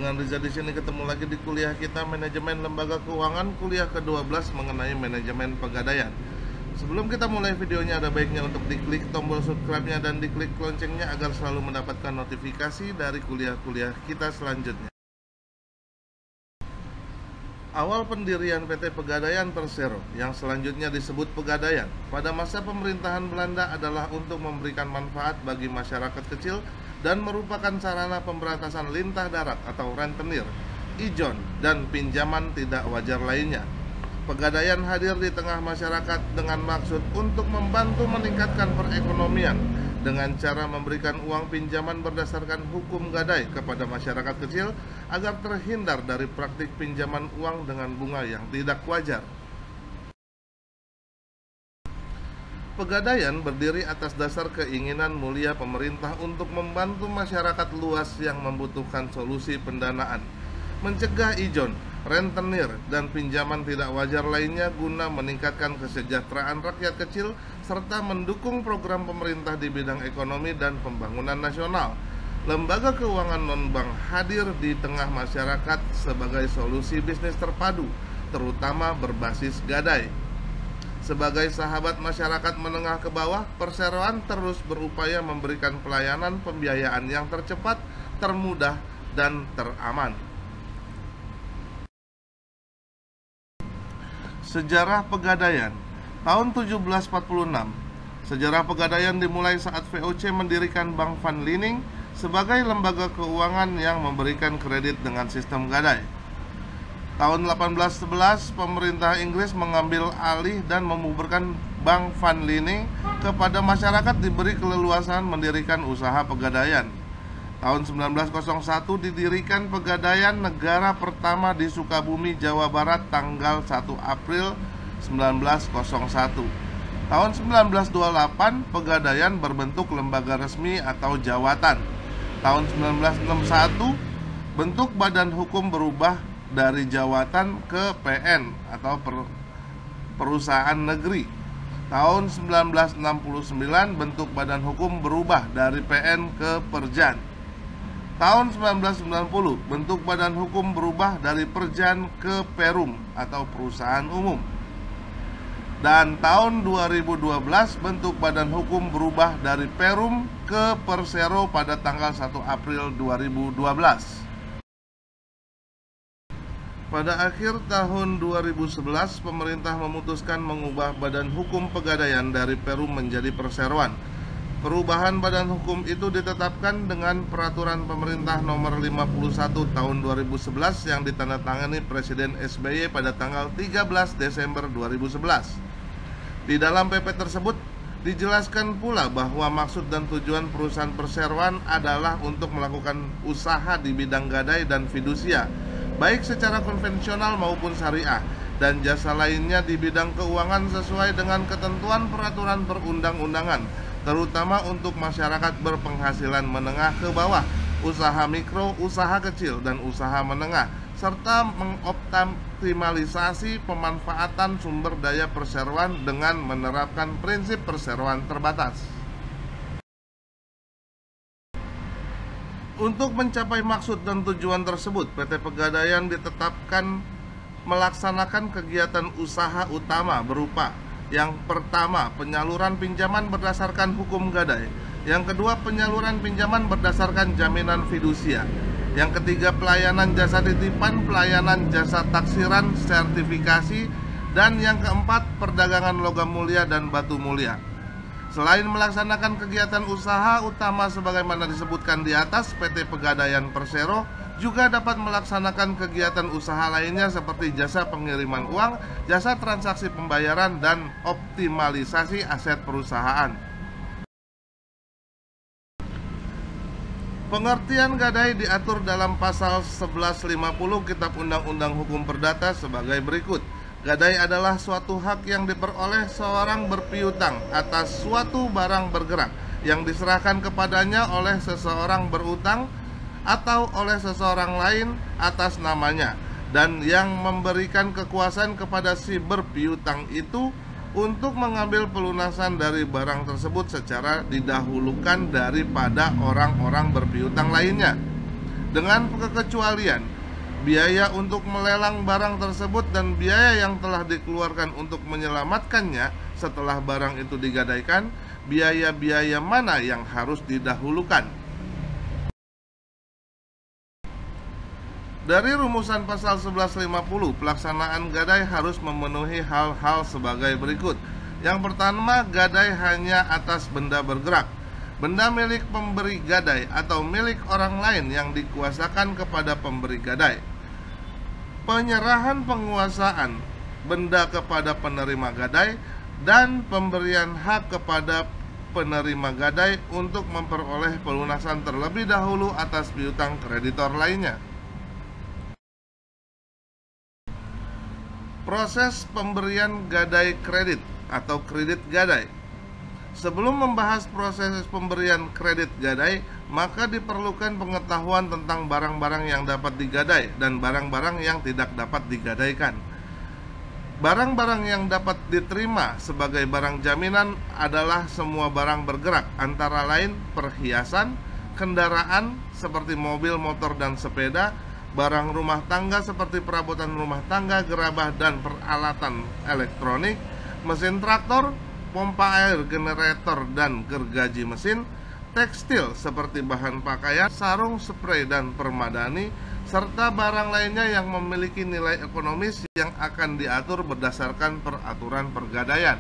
Dengan Riza di sini ketemu lagi di kuliah kita Manajemen Lembaga Keuangan, kuliah ke-12 mengenai manajemen pegadaian. Sebelum kita mulai videonya, ada baiknya untuk diklik tombol subscribe-nya dan diklik loncengnya agar selalu mendapatkan notifikasi dari kuliah-kuliah kita selanjutnya. Awal pendirian PT Pegadaian Persero yang selanjutnya disebut Pegadaian pada masa pemerintahan Belanda adalah untuk memberikan manfaat bagi masyarakat kecil dan merupakan sarana pemberantasan lintah darat atau rentenir, ijon, dan pinjaman tidak wajar lainnya. Pegadaian hadir di tengah masyarakat dengan maksud untuk membantu meningkatkan perekonomian dengan cara memberikan uang pinjaman berdasarkan hukum gadai kepada masyarakat kecil agar terhindar dari praktik pinjaman uang dengan bunga yang tidak wajar. Pegadaian berdiri atas dasar keinginan mulia pemerintah untuk membantu masyarakat luas yang membutuhkan solusi pendanaan, mencegah ijon, rentenir, dan pinjaman tidak wajar lainnya guna meningkatkan kesejahteraan rakyat kecil serta mendukung program pemerintah di bidang ekonomi dan pembangunan nasional. Lembaga keuangan non-bank hadir di tengah masyarakat sebagai solusi bisnis terpadu, terutama berbasis gadai. Sebagai sahabat masyarakat menengah ke bawah, perseroan terus berupaya memberikan pelayanan pembiayaan yang tercepat, termudah, dan teraman. Sejarah Pegadaian. Tahun 1746, sejarah Pegadaian dimulai saat VOC mendirikan Bank Van Liening sebagai lembaga keuangan yang memberikan kredit dengan sistem gadai. Tahun 1811, pemerintah Inggris mengambil alih dan membubarkan Bank Van Liening. Kepada masyarakat diberi keleluasan mendirikan usaha pegadaian. Tahun 1901 didirikan Pegadaian Negara pertama di Sukabumi, Jawa Barat tanggal 1 April 1901. Tahun 1928 Pegadaian berbentuk lembaga resmi atau jawatan. Tahun 1961 bentuk badan hukum berubah dari jawatan ke PN atau perusahaan negeri. Tahun 1969 bentuk badan hukum berubah dari PN ke Perjan. Tahun 1990 bentuk badan hukum berubah dari Perjan ke Perum atau perusahaan umum. Dan tahun 2012 bentuk badan hukum berubah dari Perum ke Persero pada tanggal 1 April 2012. Pada akhir tahun 2011, pemerintah memutuskan mengubah badan hukum Pegadaian dari Perum menjadi perseroan. Perubahan badan hukum itu ditetapkan dengan peraturan pemerintah nomor 51 tahun 2011 yang ditandatangani Presiden SBY pada tanggal 13 Desember 2011. Di dalam PP tersebut dijelaskan pula bahwa maksud dan tujuan perusahaan perseroan adalah untuk melakukan usaha di bidang gadai dan fidusia, baik secara konvensional maupun syariah, dan jasa lainnya di bidang keuangan sesuai dengan ketentuan peraturan perundang-undangan, terutama untuk masyarakat berpenghasilan menengah ke bawah, usaha mikro, usaha kecil, dan usaha menengah, serta mengoptimalisasi pemanfaatan sumber daya perseroan dengan menerapkan prinsip perseroan terbatas. Untuk mencapai maksud dan tujuan tersebut, PT Pegadaian ditetapkan melaksanakan kegiatan usaha utama berupa: yang pertama, penyaluran pinjaman berdasarkan hukum gadai; yang kedua, penyaluran pinjaman berdasarkan jaminan fidusia; yang ketiga, pelayanan jasa titipan, pelayanan jasa taksiran, sertifikasi; dan yang keempat, perdagangan logam mulia dan batu mulia. Selain melaksanakan kegiatan usaha utama sebagaimana disebutkan di atas, PT Pegadaian Persero juga dapat melaksanakan kegiatan usaha lainnya seperti jasa pengiriman uang, jasa transaksi pembayaran, dan optimalisasi aset perusahaan. Pengertian gadai diatur dalam pasal 1150 Kitab Undang-Undang Hukum Perdata sebagai berikut. Gadai adalah suatu hak yang diperoleh seorang berpiutang atas suatu barang bergerak yang diserahkan kepadanya oleh seseorang berutang atau oleh seseorang lain atas namanya, dan yang memberikan kekuasaan kepada si berpiutang itu untuk mengambil pelunasan dari barang tersebut secara didahulukan daripada orang-orang berpiutang lainnya. dengan kekecualian biaya untuk melelang barang tersebut dan biaya yang telah dikeluarkan untuk menyelamatkannya setelah barang itu digadaikan, biaya-biaya mana yang harus didahulukan. Dari rumusan pasal 1150, pelaksanaan gadai harus memenuhi hal-hal sebagai berikut. Yang pertama, gadai hanya atas benda bergerak. Benda milik pemberi gadai atau milik orang lain yang dikuasakan kepada pemberi gadai. Penyerahan penguasaan benda kepada penerima gadai dan pemberian hak kepada penerima gadai untuk memperoleh pelunasan terlebih dahulu atas piutang kreditor lainnya. Proses pemberian gadai kredit atau kredit gadai. Sebelum membahas proses pemberian kredit gadai, maka diperlukan pengetahuan tentang barang-barang yang dapat digadai dan barang-barang yang tidak dapat digadaikan. Barang-barang yang dapat diterima sebagai barang jaminan adalah semua barang bergerak, antara lain perhiasan, kendaraan seperti mobil, motor, dan sepeda, barang rumah tangga seperti perabotan rumah tangga, gerabah, dan peralatan elektronik, mesin traktor, pompa air, generator, dan gergaji mesin, tekstil seperti bahan pakaian, sarung, spray, dan permadani, serta barang lainnya yang memiliki nilai ekonomis yang akan diatur berdasarkan peraturan pergadaian.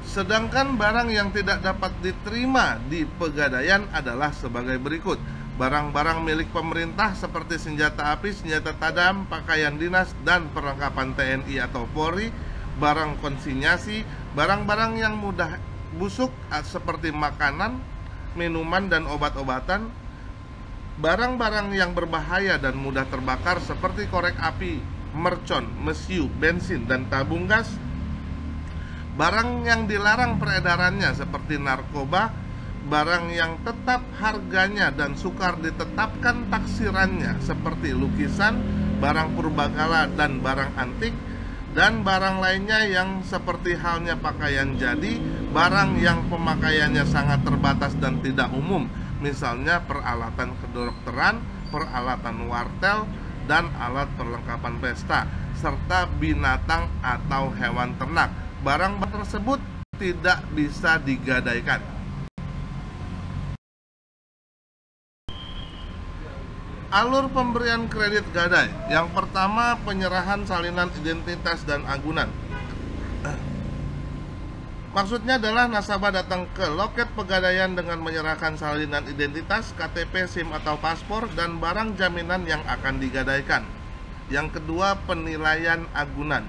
Sedangkan barang yang tidak dapat diterima di pegadaian adalah sebagai berikut. Barang-barang milik pemerintah seperti senjata api, senjata tajam, pakaian dinas, dan perlengkapan TNI atau Polri, barang konsinyasi, barang-barang yang mudah busuk seperti makanan, minuman, dan obat-obatan, barang-barang yang berbahaya dan mudah terbakar seperti korek api, mercon, mesiu, bensin, dan tabung gas, barang yang dilarang peredarannya seperti narkoba, barang yang tetap harganya dan sukar ditetapkan taksirannya seperti lukisan, barang purbakala, dan barang antik, dan barang lainnya yang seperti halnya pakaian jadi, barang yang pemakaiannya sangat terbatas dan tidak umum, misalnya peralatan kedokteran, peralatan wartel, dan alat perlengkapan pesta, serta binatang atau hewan ternak. Barang tersebut tidak bisa digadaikan. Alur pemberian kredit gadai. Yang pertama, penyerahan salinan identitas dan agunan. Maksudnya adalah nasabah datang ke loket pegadaian dengan menyerahkan salinan identitas, KTP, SIM atau paspor, dan barang jaminan yang akan digadaikan. Yang kedua, penilaian agunan.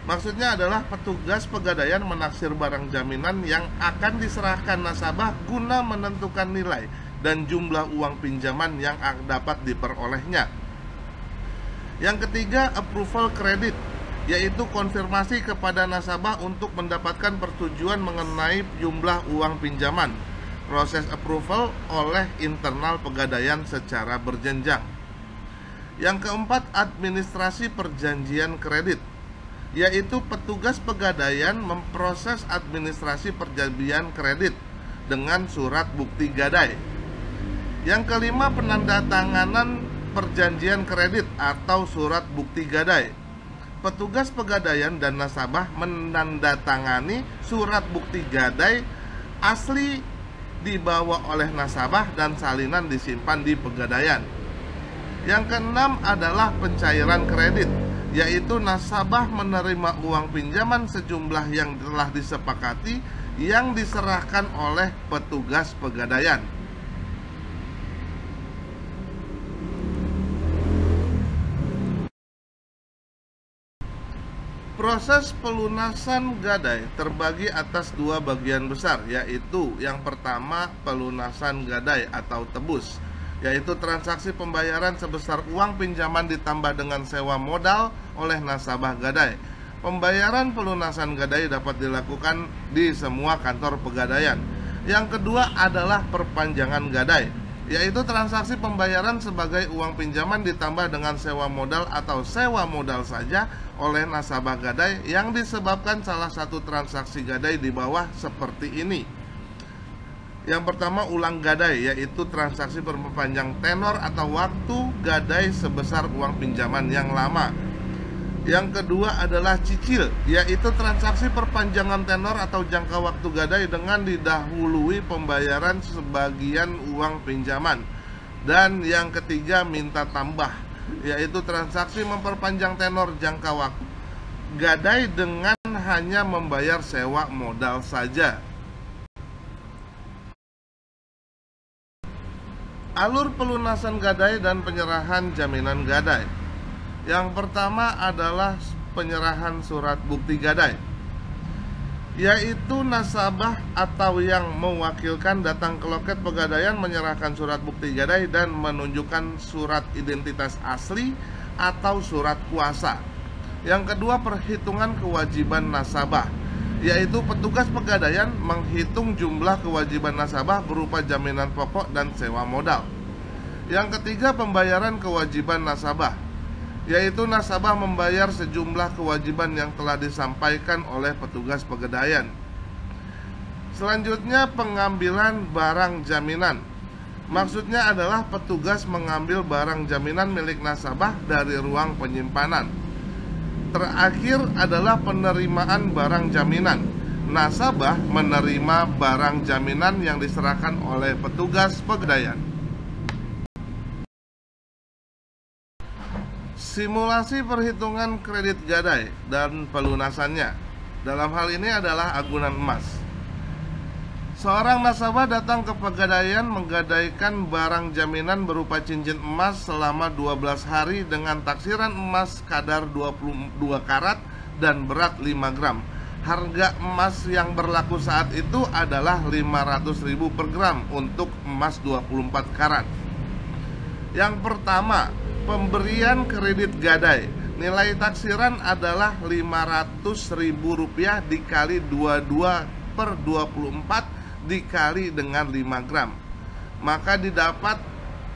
Maksudnya adalah petugas pegadaian menaksir barang jaminan yang akan diserahkan nasabah guna menentukan nilai dan jumlah uang pinjaman yang dapat diperolehnya. Yang ketiga, approval kredit, yaitu konfirmasi kepada nasabah untuk mendapatkan persetujuan mengenai jumlah uang pinjaman. Proses approval oleh internal pegadaian secara berjenjang. Yang keempat, administrasi perjanjian kredit, yaitu petugas pegadaian memproses administrasi perjanjian kredit dengan surat bukti gadai. Yang kelima, penandatanganan perjanjian kredit atau surat bukti gadai. Petugas pegadaian dan nasabah menandatangani surat bukti gadai asli dibawa oleh nasabah dan salinan disimpan di pegadaian. Yang keenam adalah pencairan kredit, yaitu nasabah menerima uang pinjaman sejumlah yang telah disepakati yang diserahkan oleh petugas pegadaian. Proses pelunasan gadai terbagi atas dua bagian besar, yaitu yang pertama pelunasan gadai atau tebus, yaitu transaksi pembayaran sebesar uang pinjaman ditambah dengan sewa modal oleh nasabah gadai. Pembayaran pelunasan gadai dapat dilakukan di semua kantor pegadaian. Yang kedua adalah perpanjangan gadai, yaitu transaksi pembayaran sebagai uang pinjaman ditambah dengan sewa modal atau sewa modal saja oleh nasabah gadai yang disebabkan salah satu transaksi gadai di bawah seperti ini. Yang pertama ulang gadai, yaitu transaksi perpanjang tenor atau waktu gadai sebesar uang pinjaman yang lama. Yang kedua adalah cicil, yaitu transaksi perpanjangan tenor atau jangka waktu gadai dengan didahului pembayaran sebagian uang pinjaman. Dan yang ketiga minta tambah, yaitu transaksi memperpanjang tenor jangka waktu gadai dengan hanya membayar sewa modal saja. Alur pelunasan gadai dan penyerahan jaminan gadai. Yang pertama adalah penyerahan surat bukti gadai, yaitu nasabah atau yang mewakilkan datang ke loket pegadaian menyerahkan surat bukti gadai dan menunjukkan surat identitas asli atau surat kuasa. Yang kedua, perhitungan kewajiban nasabah, yaitu petugas pegadaian menghitung jumlah kewajiban nasabah berupa jaminan pokok dan sewa modal. Yang ketiga, pembayaran kewajiban nasabah, yaitu nasabah membayar sejumlah kewajiban yang telah disampaikan oleh petugas pegadaian. Selanjutnya, pengambilan barang jaminan. Maksudnya adalah petugas mengambil barang jaminan milik nasabah dari ruang penyimpanan. Terakhir adalah penerimaan barang jaminan. Nasabah menerima barang jaminan yang diserahkan oleh petugas pegadaian. Simulasi perhitungan kredit gadai dan pelunasannya. Dalam hal ini adalah agunan emas. Seorang nasabah datang ke pegadaian menggadaikan barang jaminan berupa cincin emas selama 12 hari dengan taksiran emas kadar 22 karat dan berat 5 gram. Harga emas yang berlaku saat itu adalah 500.000 per gram untuk emas 24 karat. Yang pertama, pemberian kredit gadai. Nilai taksiran adalah Rp500.000 dikali 22 per 24 dikali dengan 5 gram. Maka didapat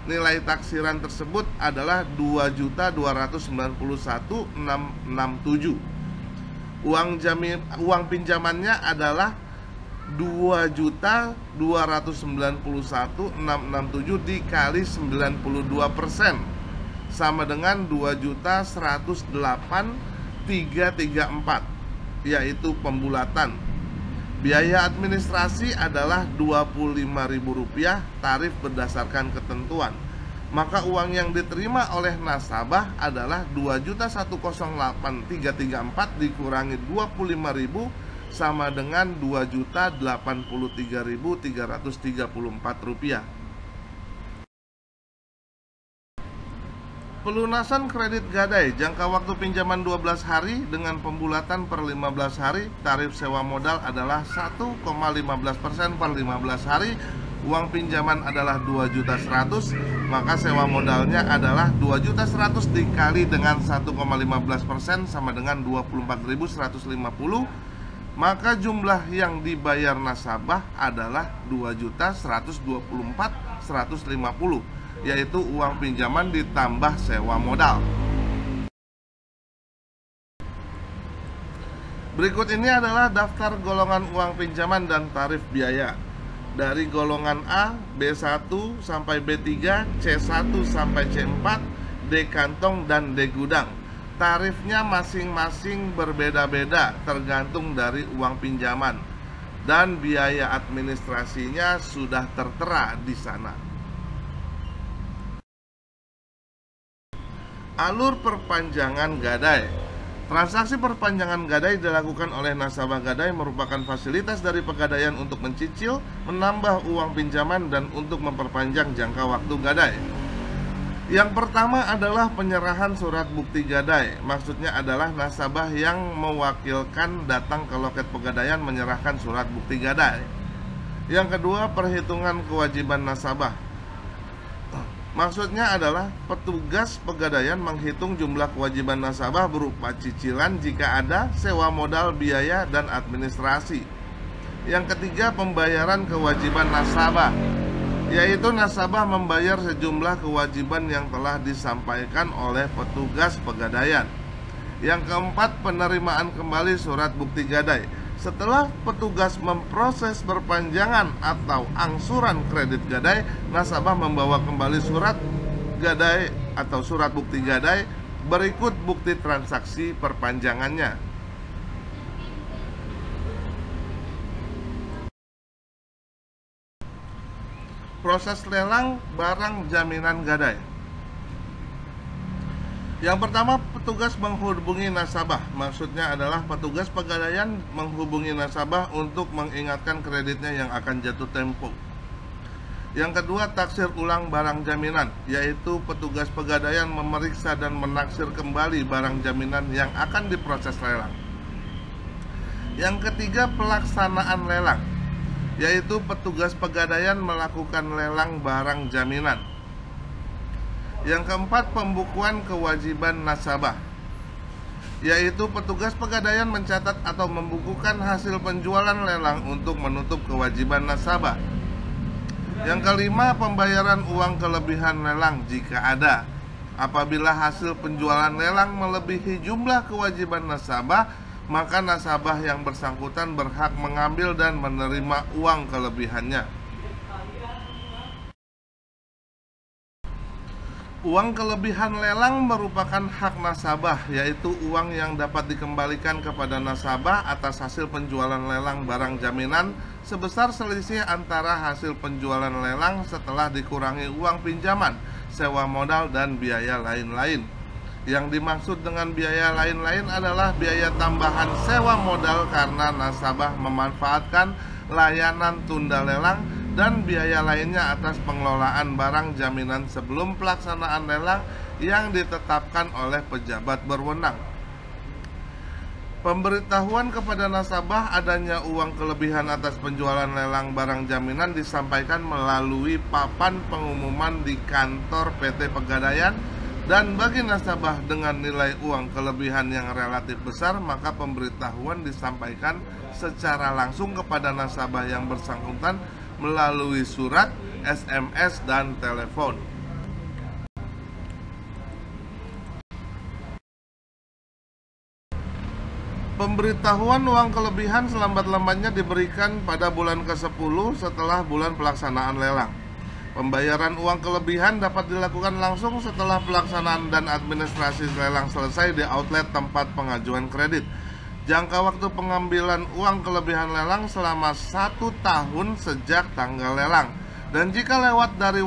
nilai taksiran tersebut adalah 2.291.667. Uang pinjamannya adalah 2.291.667 dikali 92% sama dengan 2.108.334, yaitu pembulatan. Biaya administrasi adalah Rp25.000, tarif berdasarkan ketentuan. Maka uang yang diterima oleh nasabah adalah 2.108.334 dikurangi 25.000 sama dengan Rp2.083.334. Pelunasan kredit gadai, jangka waktu pinjaman 12 hari dengan pembulatan per 15 hari. Tarif sewa modal adalah 1,15% per 15 hari. Uang pinjaman adalah 2.100.000, maka sewa modalnya adalah 2.100.000 dikali dengan 1,15% sama dengan 24.150. Maka jumlah yang dibayar nasabah adalah 2.124.150, yaitu uang pinjaman ditambah sewa modal. Berikut ini adalah daftar golongan uang pinjaman dan tarif biaya. Dari golongan A, B1 sampai B3, C1 sampai C4, D kantong dan D gudang. Tarifnya masing-masing berbeda-beda tergantung dari uang pinjaman, dan biaya administrasinya sudah tertera di sana. Alur perpanjangan gadai. Transaksi perpanjangan gadai dilakukan oleh nasabah gadai merupakan fasilitas dari pegadaian untuk mencicil, menambah uang pinjaman, dan untuk memperpanjang jangka waktu gadai. Yang pertama adalah penyerahan surat bukti gadai. Maksudnya adalah nasabah yang mewakilkan datang ke loket pegadaian menyerahkan surat bukti gadai. Yang kedua, perhitungan kewajiban nasabah. Maksudnya adalah petugas pegadaian menghitung jumlah kewajiban nasabah berupa cicilan jika ada, sewa modal, biaya, dan administrasi. Yang ketiga, pembayaran kewajiban nasabah, yaitu nasabah membayar sejumlah kewajiban yang telah disampaikan oleh petugas pegadaian. Yang keempat, penerimaan kembali surat bukti gadai. Setelah petugas memproses perpanjangan atau angsuran kredit gadai, nasabah membawa kembali surat gadai atau surat bukti gadai berikut bukti transaksi perpanjangannya. Proses lelang barang jaminan gadai. Yang pertama, petugas menghubungi nasabah. Maksudnya adalah petugas pegadaian menghubungi nasabah untuk mengingatkan kreditnya yang akan jatuh tempo. Yang kedua, taksir ulang barang jaminan, yaitu petugas pegadaian memeriksa dan menaksir kembali barang jaminan yang akan diproses lelang. Yang ketiga, pelaksanaan lelang, yaitu petugas pegadaian melakukan lelang barang jaminan. Yang keempat, pembukuan kewajiban nasabah, yaitu petugas pegadaian mencatat atau membukukan hasil penjualan lelang untuk menutup kewajiban nasabah. Yang kelima, pembayaran uang kelebihan lelang jika ada. Apabila hasil penjualan lelang melebihi jumlah kewajiban nasabah, maka nasabah yang bersangkutan berhak mengambil dan menerima uang kelebihannya. Uang kelebihan lelang merupakan hak nasabah, yaitu uang yang dapat dikembalikan kepada nasabah atas hasil penjualan lelang barang jaminan sebesar selisih antara hasil penjualan lelang setelah dikurangi uang pinjaman, sewa modal, dan biaya lain-lain. Yang dimaksud dengan biaya lain-lain adalah biaya tambahan sewa modal karena nasabah memanfaatkan layanan tunda lelang, dan biaya lainnya atas pengelolaan barang jaminan sebelum pelaksanaan lelang yang ditetapkan oleh pejabat berwenang. Pemberitahuan kepada nasabah adanya uang kelebihan atas penjualan lelang barang jaminan disampaikan melalui papan pengumuman di kantor PT Pegadaian, dan bagi nasabah dengan nilai uang kelebihan yang relatif besar, maka pemberitahuan disampaikan secara langsung kepada nasabah yang bersangkutan melalui surat, SMS, dan telepon. Pemberitahuan uang kelebihan selambat-lambatnya diberikan pada bulan ke-10 setelah bulan pelaksanaan lelang. Pembayaran uang kelebihan dapat dilakukan langsung setelah pelaksanaan dan administrasi lelang selesai di outlet tempat pengajuan kredit. Jangka waktu pengambilan uang kelebihan lelang selama 1 tahun sejak tanggal lelang. Dan jika lewat dari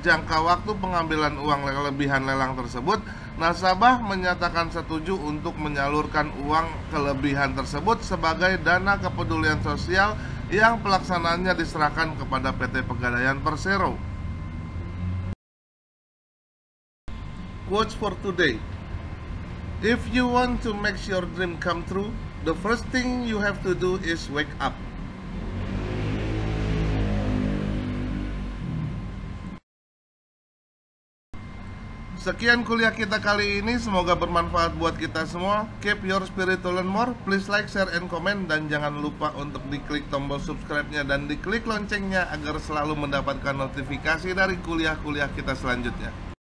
jangka waktu pengambilan uang kelebihan lelang tersebut, nasabah menyatakan setuju untuk menyalurkan uang kelebihan tersebut sebagai dana kepedulian sosial yang pelaksanaannya diserahkan kepada PT Pegadaian Persero. Quotes for today. If you want to make your dream come true, the first thing you have to do is wake up. Sekian kuliah kita kali ini, semoga bermanfaat buat kita semua. Keep your spirit to learn more. Please like, share, and comment. Dan jangan lupa untuk diklik tombol subscribe-nya dan diklik loncengnya agar selalu mendapatkan notifikasi dari kuliah-kuliah kita selanjutnya.